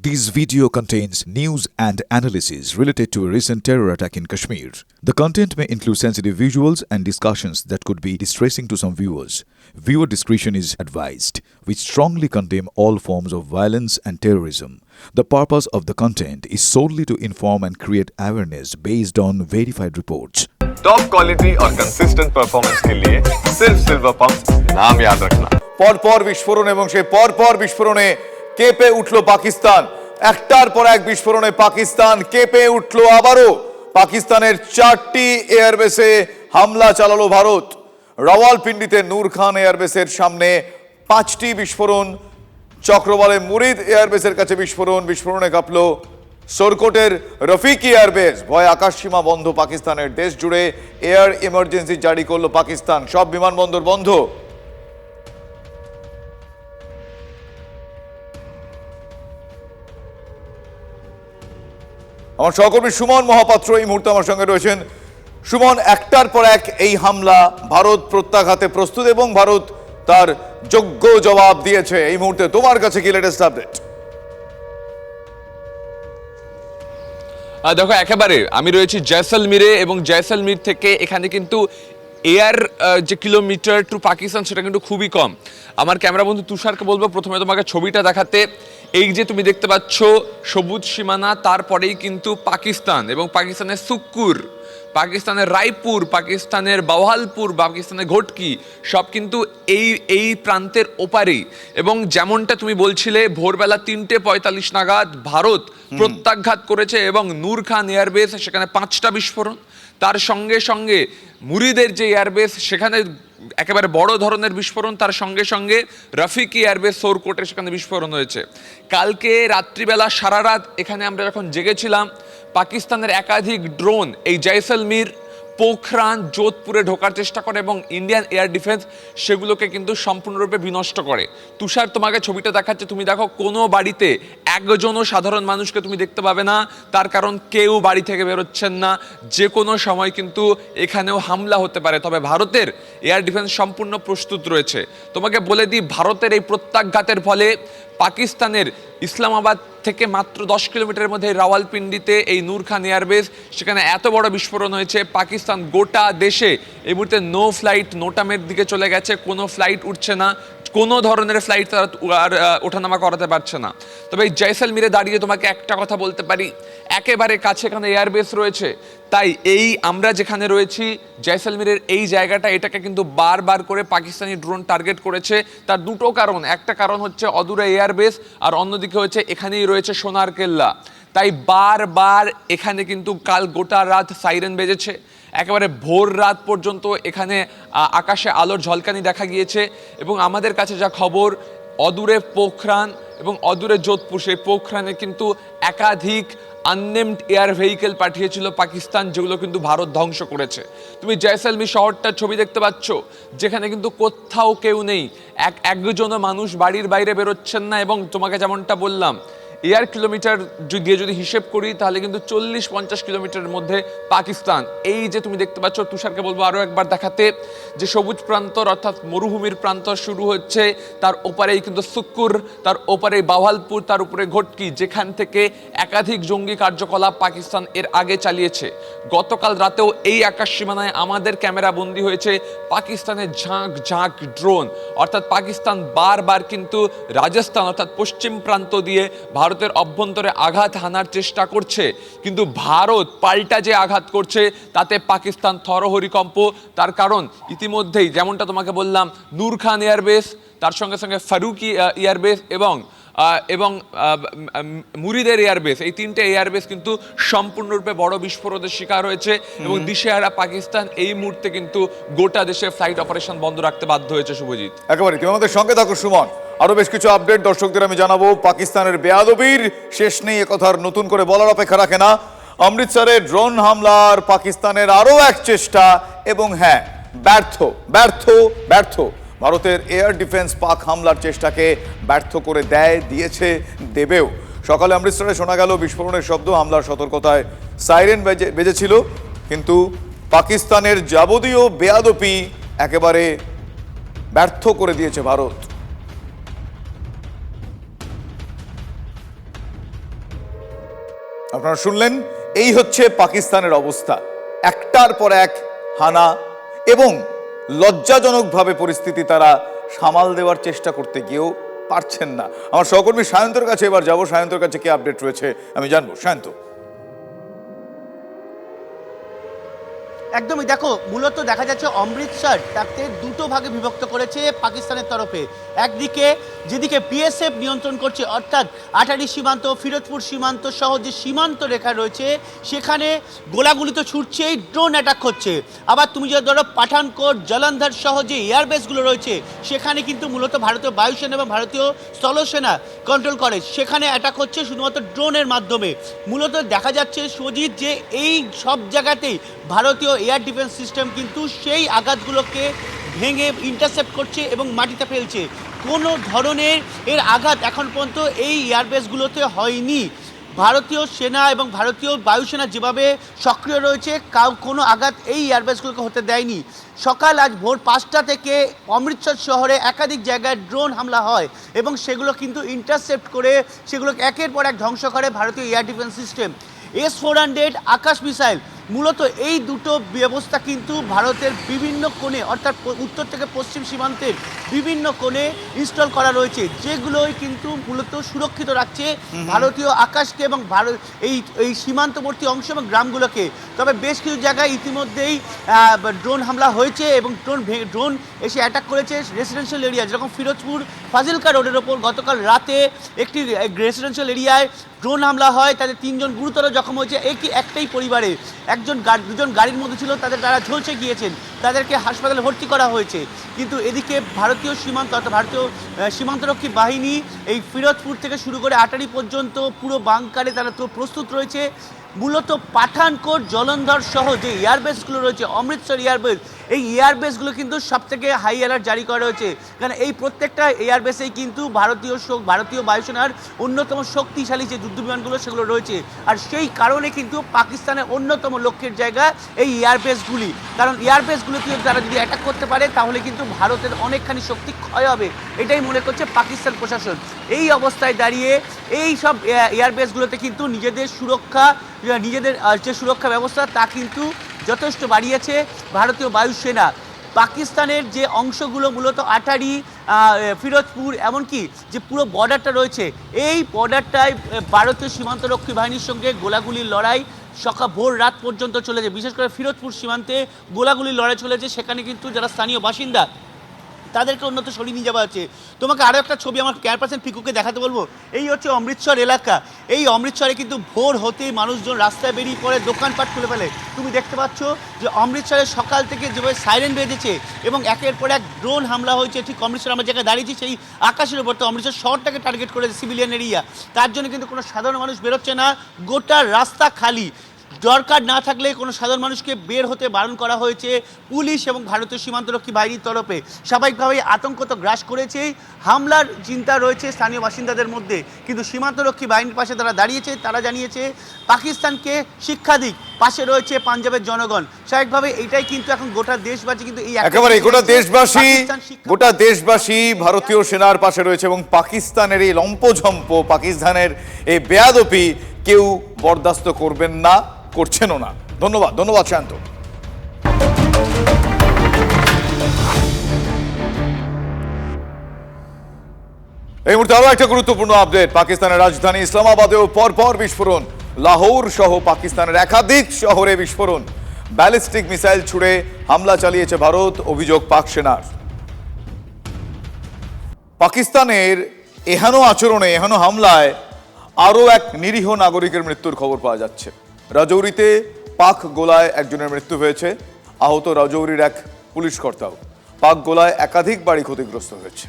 This video contains news and analysis related to a recent terror attack in Kashmir. The content may include sensitive visuals and discussions that could be distressing to some viewers. Viewer discretion is advised. We strongly condemn all forms of violence and terrorism. The purpose of the content is solely to inform and create awareness based on verified reports. Top quality और consistent performance के लिए सिर्फ silver pump नाम याद रखना। পরপর বিস্ফোরণ এবং সেই পরপর বিস্ফোরণে কেঁপে উঠল পাকিস্তান। একটার পর এক বিস্ফোরণে পাকিস্তান কেঁপে উঠল আবারও। পাকিস্তানের 4টি এয়ারবেসে হামলা চালালো ভারত। রাওয়ালপিন্ডিতে নূর খান এয়ারবেসের সামনে 5টি বিস্ফোরণ, চক্রবালে মুরিদ এয়ারবেসের কাছে বিস্ফোরণে কাঁপল সোরকোটের রফিকি এয়ারবেস। ভয় আকাশসীমা বন্ধ পাকিস্তানের। দেশ জুড়ে এয়ার ইমার্জেন্সি জারি করলো পাকিস্তান। সব বিমানবন্দর বন্ধ। আমার সহকর্মী সুমন মহাপাত্র এই মুহূর্তে আমার সঙ্গে রয়েছেন। সুমন, একটার পর এক এই হামলা, ভারত প্রত্যাঘাতে প্রস্তুত এবং ভারত তার যোগ্য জবাব দিয়েছে। এই মুহূর্তে তোমার কাছে কি লেটেস্ট আপডেট? দেখো, একেবারে আমি রয়েছি জয়সলমীরে এবং জয়সলমীর থেকে এখানে কিন্তু এয়ার যে কিলোমিটার টু পাকিস্তান সেটা কিন্তু খুবই কম। আমার ক্যামেরা বন্ধু তুষারকে বলবো প্রথমে তোমাকে ছবিটা দেখাতে। এই যে তুমি দেখতে পাচ্ছ সবুজ সীমানা, তারপরেই কিন্তু পাকিস্তান এবং পাকিস্তানের সুক্কুর, পাকিস্তানের রায়পুর, পাকিস্তানের বাওয়ালপুর, পাকিস্তানের ঘটকি সব কিন্তু এই প্রান্তের ওপারেই। এবং যেমনটা তুমি বলছিলে, ভোরবেলা 3:45 নাগাদ ভারত প্রত্যাঘাত করেছে এবং নূর খান এয়ারবেস সেখানে 5টা বিস্ফোরণ। তার সঙ্গে সঙ্গে মুরিদের যে এয়ারবেস সেখানে একেবারে বড় ধরনের বিস্ফোরণ। তার সঙ্গে সঙ্গে রফিকি এয়ারবেস সোরকোটে সেখানে বিস্ফোরণ হয়েছে। কালকে রাত্রিবেলা সারা রাত এখানে আমরা যখন জেগেছিলাম, পাকিস্তানের একাধিক ড্রোন এই জয়সলমীর, পোখরান, যোধপুরে ঢোকার চেষ্টা করে এবং ইন্ডিয়ান এয়ার ডিফেন্স সেগুলোকে কিন্তু সম্পূর্ণরূপে বিনষ্ট করে। তুষার তোমাকে ছবিটা দেখাচ্ছে, তুমি দেখো কোনো বাড়িতে একজনও সাধারণ মানুষকে তুমি দেখতে পাবে না। তার কারণ কেউ বাড়ি থেকে বেরোচ্ছেন না। যে কোনো সময় কিন্তু এখানেও হামলা হতে পারে। তবে ভারতের এয়ার ডিফেন্স সম্পূর্ণ প্রস্তুত রয়েছে। তোমাকে বলে দিই, ভারতের এই প্রত্যাঘাতের ফলে পাকিস্তানের ইসলামাবাদ থেকে মাত্র 10 কিলোমিটারের মধ্যে রাওয়ালপিন্ডিতে এই নূর খান এয়ারবেস, সেখানে এত বড় বিস্ফোরণ হয়েছে। পাকিস্তান গোটা দেশে এই মুহূর্তে নো ফ্লাইট, নোটামের দিকে চলে গেছে। কোনো ফ্লাইট উঠছে না, কোনো ধরনের ফ্লাইট তারা আর ওঠানামা করাতে পারছে না। তবে এই জয়সলমীরে দাঁড়িয়ে তোমাকে একটা কথা বলতে পারি, একেবারে কাছে এখানে এয়ারবেস রয়েছে। তাই এই আমরা যেখানে রয়েছি জয়সলমীরের এই জায়গাটা, এটাকে কিন্তু বারবার করে পাকিস্তানি ড্রোন টার্গেট করেছে। তার দুটো কারণ, একটা কারণ হচ্ছে অদূরে এয়ারবেস, আর অন্যদিকে হচ্ছে এখানেই রয়েছে সোনার কেল্লা। তাই বারবার এখানে কিন্তু কাল গোটা রাত সাইরেন বেজেছে। একেবারে ভোর রাত পর্যন্ত এখানে আকাশে আলোর ঝলকানি দেখা গিয়েছে। এবং আমাদের কাছে যা খবর, অদূরে পোখরান এবং অদূরে যোধপুর, সেই পোখরানে কিন্তু একাধিক আননেমড এয়ার ভেহিকেল পাঠিয়েছিল পাকিস্তান, যেগুলো কিন্তু ভারত ধ্বংস করেছে। তুমি জয়সলমীর শহরটার ছবি দেখতে পাচ্ছ, যেখানে কিন্তু কোথাও কেউ নেই, একজনও মানুষ বাড়ির বাইরে বেরোচ্ছেন না। এবং তোমাকে যেমনটা বললাম, এয়ার কিলোমিটার দিয়ে যদি হিসেব করি তাহলে কিন্তু 40-50 কিলোমিটারের মধ্যে পাকিস্তান। এই যে তুমি দেখতে পাচ্ছ, তুষারকে বলবো আরও একবার দেখাতে, যে সবুজ প্রান্তর অর্থাৎ মরুভূমির প্রান্তর শুরু হচ্ছে, তার ওপারেই কিন্তু সুক্কুর, তার ওপারে বাওয়ালপুর, তার উপরে ঘটকি, যেখান থেকে একাধিক জঙ্গি কার্যকলাপ পাকিস্তান এর আগে চালিয়েছে। গতকাল রাতেও এই আকাশ সীমানায় আমাদের ক্যামেরা বন্দী হয়েছে পাকিস্তানের ঝাঁক ঝাঁক ড্রোন। অর্থাৎ পাকিস্তান বারবার কিন্তু রাজস্থান অর্থাৎ পশ্চিম প্রান্ত দিয়ে ভারতের অভ্যন্তরে আঘাত হানার চেষ্টা করছে, কিন্তু ভারত পাল্টা যে আঘাত করছে তাতে পাকিস্তান থরহরিকম্প। তার কারণ ইতিমধ্যেই যেমনটা তোমাকে বললাম, নূর খান এয়ারবেস, তার সঙ্গে সঙ্গে ফারুকি এয়ারবেস এবং মুরিদের এয়ারবেস, এই 3টে এয়ারবেস কিন্তু সম্পূর্ণরূপে বড় বিস্ফোরণের শিকার হয়েছে। এবং দিশেহারা পাকিস্তান এই মুহূর্তে কিন্তু গোটা দেশে ফ্লাইট অপারেশন বন্ধ রাখতে বাধ্য হয়েছে। শুভজিৎ, একেবারে তুমি আমাদের সঙ্গে থাকো সুমন। আরো বেশ কিছু আপডেট দর্শকদের আমি জানাবো। পাকিস্তানের বেয়াদবির শেষ নেই, একথার নতুন করে বলার অপেক্ষা রাখে না। অমৃতসরে ড্রোন হামলার পাকিস্তানের আরো এক চেষ্টা, এবং হ্যাঁ, ব্যর্থ। ভারতের এয়ার ডিফেন্স পাক হামলার চেষ্টাকে ব্যর্থ করে দিয়েছে, দেবেও। সকালে অমৃতসরে শোনা গেল বিস্ফোরণের শব্দ, হামলার সতর্কতায় সাইরেন বেজেছিল, কিন্তু পাকিস্তানের যাবতীয় বেয়াদপি একেবারে ব্যর্থ করে দিয়েছে ভারত। আপনারা শুনলেন, এই হচ্ছে পাকিস্তানের অবস্থা। একটার পর এক হানা এবং লজ্জাজনকভাবে পরিস্থিতি তারা সামাল দেওয়ার চেষ্টা করতে গিয়েও পারছেন না। আমার সহকর্মী সায়ন্তর কাছে এবার যাবো, সায়ন্তর কাছে কি আপডেট রয়েছে আমি জানবো। সায়ন্ত। একদমই, দেখো মূলত দেখা যাচ্ছে অমৃতসর তাকে দুটো ভাগে বিভক্ত করেছে পাকিস্তানের তরফে। একদিকে যেদিকে বিএসএফ নিয়ন্ত্রণ করছে, অর্থাৎ আটারি সীমান্ত, ফিরোজপুর সীমান্ত সহ যে সীমান্ত রেখা রয়েছে সেখানে গোলাগুলি তো ছুটছেই, ড্রোন অ্যাটাক হচ্ছে। আবার তুমি যদি ধরো পাঠানকোট, জলন্ধর সহ যে এয়ারবেসগুলো রয়েছে সেখানে কিন্তু মূলত ভারতীয় বায়ুসেনা এবং ভারতীয় স্থলসেনা কন্ট্রোল করে, সেখানে অ্যাটাক হচ্ছে শুধুমাত্র ড্রোনের মাধ্যমে। মূলত দেখা যাচ্ছে সুজিত যে এই সব জায়গাতেই ভারতীয় এয়ার ডিফেন্স সিস্টেম কিন্তু সেই আঘাতগুলোকে ভেঙে ইন্টারসেপ্ট করছে এবং মাটিতে ফেলছে। কোনো ধরনের এর আঘাত এখন পর্যন্ত এই এয়ারবেসগুলোতে হয়নি। ভারতীয় সেনা এবং ভারতীয় বায়ুসেনা যেভাবে সক্রিয় রয়েছে, কোনো আঘাত এই এয়ারবেসগুলোকে হতে দেয়নি। সকাল আজ ভোর 5টা থেকে অমৃতসর শহরে একাধিক জায়গায় ড্রোন হামলা হয় এবং সেগুলো কিন্তু ইন্টারসেপ্ট করে সেগুলোকে একের পর এক ধ্বংস করে ভারতীয় এয়ার ডিফেন্স সিস্টেম। S-400 আকাশ মিসাইল, মূলত এই দুটো ব্যবস্থা কিন্তু ভারতের বিভিন্ন কোণে, অর্থাৎ উত্তর থেকে পশ্চিম সীমান্তের বিভিন্ন কোণে ইনস্টল করা রয়েছে, যেগুলোই কিন্তু মূলত সুরক্ষিত রাখছে ভারতীয় আকাশকে এবং এই সীমান্তবর্তী অংশ এবং গ্রামগুলোকে। তবে বেশ কিছু জায়গায় ইতিমধ্যেই ড্রোন হামলা হয়েছে এবং ড্রোন এসে অ্যাটাক করেছে রেসিডেন্সিয়াল এরিয়া, যেরকম ফিরোজপুর ফাজিলকা রোডের ওপর গতকাল রাতে একটি রেসিডেন্সিয়াল এরিয়ায় ড্রোন হামলা হয়, তাদের 3 জন গুরুতর জখম হয়েছে। একটাই পরিবারে দুজন গাড়ির মধ্যে ছিল, তারা ঝলসে গিয়েছেন, তাদেরকে হাসপাতালে ভর্তি করা হয়েছে। কিন্তু এদিকে ভারতীয় সীমান্ত, অর্থাৎ ভারতীয় সীমান্তরক্ষী বাহিনী এই ফিরোজপুর থেকে শুরু করে আটারি পর্যন্ত পুরো বাংকারে তারা তো প্রস্তুত রয়েছে। মূলত পাঠানকোট, জলন্ধর সহ যে এয়ারবেসগুলো রয়েছে, অমৃতসর এয়ারবেস, এই এয়ারবেসগুলো কিন্তু সবথেকে হাই অ্যালার্ট জারি করা হয়েছে, কারণ এই প্রত্যেকটা এয়ারবেসেই কিন্তু ভারতীয় বায়ুসেনার অন্যতম শক্তিশালী যে যুদ্ধবিমানগুলো সেগুলো রয়েছে। আর সেই কারণে কিন্তু পাকিস্তানের অন্যতম লক্ষ্যের জায়গা এই এয়ারবেসগুলি, কারণ এয়ারবেসগুলোকে তারা যদি অ্যাটাক করতে পারে তাহলে কিন্তু ভারতের অনেকখানি শক্তি ক্ষয় হবে, এটাই মনে করছে পাকিস্তান প্রশাসন। এই অবস্থায় দাঁড়িয়ে এই সব এয়ারবেসগুলোতে কিন্তু নিজেদের যে সুরক্ষা ব্যবস্থা তা কিন্তু যথেষ্ট বাড়িয়েছে ভারতীয় বায়ুসেনা। পাকিস্তানের যে অংশগুলো মূলত আটারি, ফিরোজপুর, এমনকি যে পুরো বর্ডারটা রয়েছে, এই বর্ডারটায় ভারতীয় সীমান্তরক্ষী বাহিনীর সঙ্গে গোলাগুলির লড়াই ভোর রাত পর্যন্ত চলেছে। বিশেষ করে ফিরোজপুর সীমান্তে গোলাগুলির লড়াই চলেছে, সেখানে কিন্তু যারা স্থানীয় বাসিন্দা তাদেরকে অন্যত্র সরিয়ে নিয়ে যাওয়া হচ্ছে। তোমাকে আরও একটা ছবি আমার ক্যামেরা পার্সন পিকুকে দেখাতে বলবো। এই হচ্ছে অমৃতসর এলাকা। এই অমৃতসরে কিন্তু ভোর হতেই মানুষজন রাস্তায় বেরিয়ে পড়ে, দোকানপাট খুলে ফেলে। তুমি দেখতে পাচ্ছ যে অমৃতসরে সকাল থেকে যেভাবে সাইরেন বেজেছে এবং একের পর এক ড্রোন হামলা হয়েছে। ঠিক অমৃতসর আমরা জায়গায় দাঁড়িয়েছি সেই আকাশের উপর, তো অমৃতসর শহরটাকে টার্গেট করেছে সিভিলিয়ান এরিয়া, তার জন্য কিন্তু কোনো সাধারণ মানুষ বেরোচ্ছে না, গোটা রাস্তা খালি। দরকার না থাকলে কোনো সাধারণ মানুষকে বের হতে বারণ করা হয়েছে পুলিশ এবং ভারতীয় সীমান্তরক্ষী বাহিনীর তরফে। স্বাভাবিকভাবেই আতঙ্ক তো গ্রাস করেছেই, হামলার চিন্তা রয়েছে স্থানীয় বাসিন্দাদের মধ্যে, কিন্তু সীমান্তরক্ষী বাহিনীর পাশে তারা দাঁড়িয়েছে। তারা জানিয়েছে পাকিস্তানকে শিক্ষা দিক, পাশে রয়েছে পাঞ্জাবের জনগণ। স্বাভাবিকভাবে এটাই কিন্তু এখন গোটা দেশবাসী কিন্তু একেবারে গোটা দেশবাসী ভারতীয় সেনার পাশে রয়েছে এবং পাকিস্তানের এই লম্পঝম্প, পাকিস্তানের এই বেয়াদপি কেউ বরদাস্ত করবেন না, করছেনও না। ধন্যবাদ শান্ত। এই মুহূর্তে আরো একটা গুরুত্বপূর্ণ আপডেট। পাকিস্তানের রাজধানী ইসলামাবাদেও পরপর বিস্ফোরণ, লাহোর সহ পাকিস্তানের একাধিক শহরে বিস্ফোরণ, ব্যালিস্টিক মিসাইল ছুড়ে হামলা চালিয়েছে ভারত, অভিযোগ পাক সেনার। পাকিস্তানের এহেন আচরণে, এহেন হামলায় আরও এক নিরীহ নাগরিকের মৃত্যুর খবর পাওয়া যাচ্ছে। রাজৌরিতে পাক গোলায় একজনের মৃত্যু হয়েছে, আহত রাজৌরির এক পুলিশ কর্তাও। পাক গোলায় একাধিক বাড়ি ক্ষতিগ্রস্ত হয়েছে।